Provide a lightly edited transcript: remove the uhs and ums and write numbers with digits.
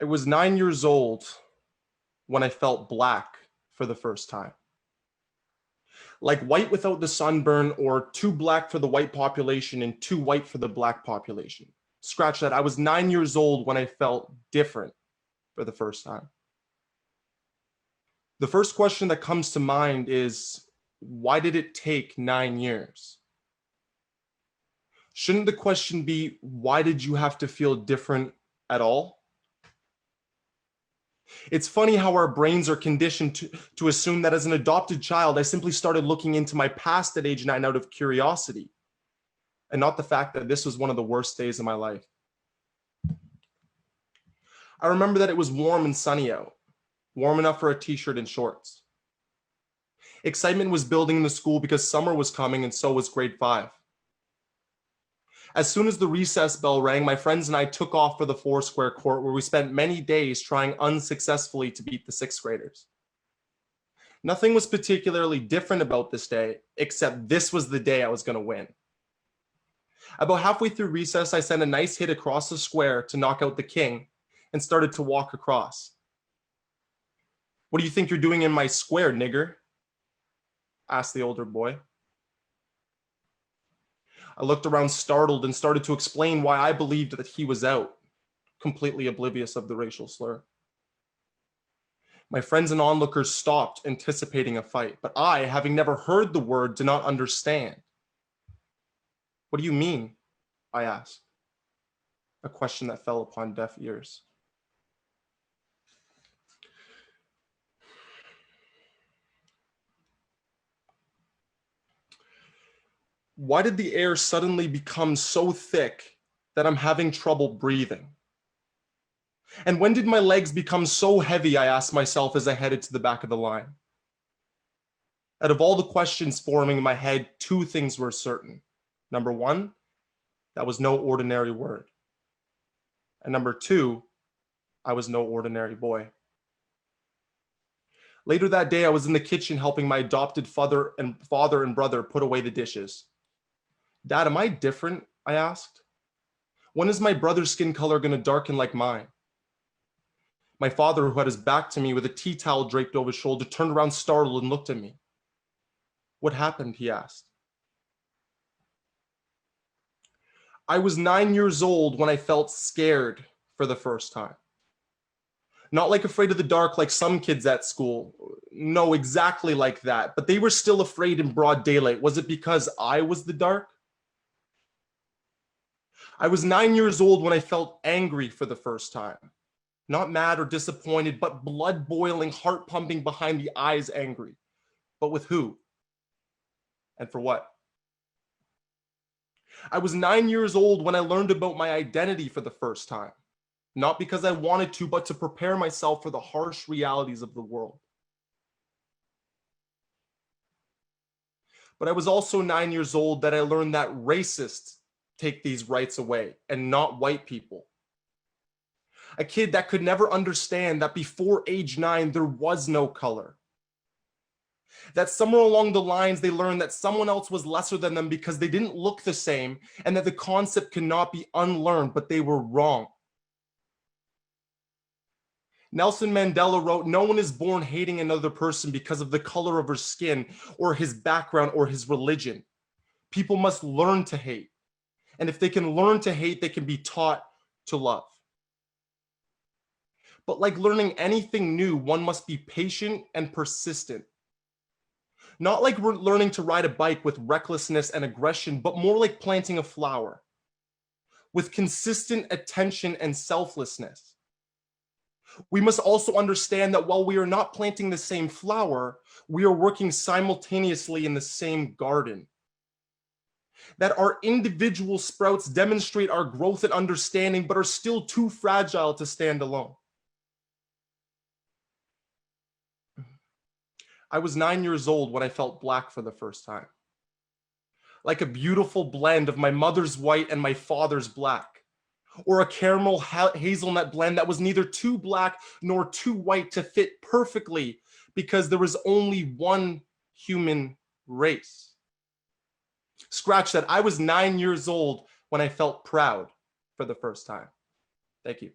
I was 9 years old when I felt black for the first time. Like white without the sunburn, or too black for the white population and too white for the black population. Scratch that. I was 9 years old when I felt different for the first time. The first question that comes to mind is, why did it take 9 years? Shouldn't the question be, why did you have to feel different at all? It's funny how our brains are conditioned to assume that as an adopted child, I simply started looking into my past at age 9 out of curiosity, and not the fact that this was one of the worst days of my life. I remember that it was warm and sunny out, warm enough for a t-shirt and shorts. Excitement was building in the school because summer was coming, and so was grade 5. As soon as the recess bell rang, my friends and I took off for the Foursquare court, where we spent many days trying unsuccessfully to beat the 6th graders. Nothing was particularly different about this day, except this was the day I was going to win. About halfway through recess, I sent a nice hit across the square to knock out the king and started to walk across. "What do you think you're doing in my square, nigger?" asked the older boy. I looked around startled and started to explain why I believed that he was out, completely oblivious of the racial slur. My friends and onlookers stopped, anticipating a fight, but I, having never heard the word, did not understand. "What do you mean?" I asked, a question that fell upon deaf ears. Why did the air suddenly become so thick that I'm having trouble breathing? And when did my legs become so heavy, I asked myself as I headed to the back of the line. Out of all the questions forming in my head, 2 things were certain. Number 1, that was no ordinary word. And number 2, I was no ordinary boy. Later that day, I was in the kitchen helping my adopted father and brother put away the dishes. "Dad, am I different?" I asked. "When is my brother's skin color going to darken like mine?" My father, who had his back to me with a tea towel draped over his shoulder, turned around startled and looked at me. "What happened?" he asked. I was 9 years old when I felt scared for the first time. Not like afraid of the dark like some kids at school. No, exactly like that. But they were still afraid in broad daylight. Was it because I was the dark? I was 9 years old when I felt angry for the first time. Not mad or disappointed, but blood boiling, heart pumping behind the eyes angry. But with who? And for what? I was 9 years old when I learned about my identity for the first time. Not because I wanted to, but to prepare myself for the harsh realities of the world. But I was also 9 years old that I learned that racists take these rights away, and not white people. A kid that could never understand that before age 9, there was no color. That somewhere along the lines, they learned that someone else was lesser than them because they didn't look the same, and that the concept cannot be unlearned, but they were wrong. Nelson Mandela wrote, "No one is born hating another person because of the color of her skin or his background or his religion. People must learn to hate. And if they can learn to hate, they can be taught to love." But like learning anything new, one must be patient and persistent. Not like learning to ride a bike with recklessness and aggression, but more like planting a flower with consistent attention and selflessness. We must also understand that while we are not planting the same flower, we are working simultaneously in the same garden. That our individual sprouts demonstrate our growth and understanding, but are still too fragile to stand alone. I was 9 years old when I felt black for the first time. Like a beautiful blend of my mother's white and my father's black. Or a caramel hazelnut blend that was neither too black nor too white to fit perfectly because there was only one human race. Scratch that. I was 9 years old when I felt proud for the first time. Thank you.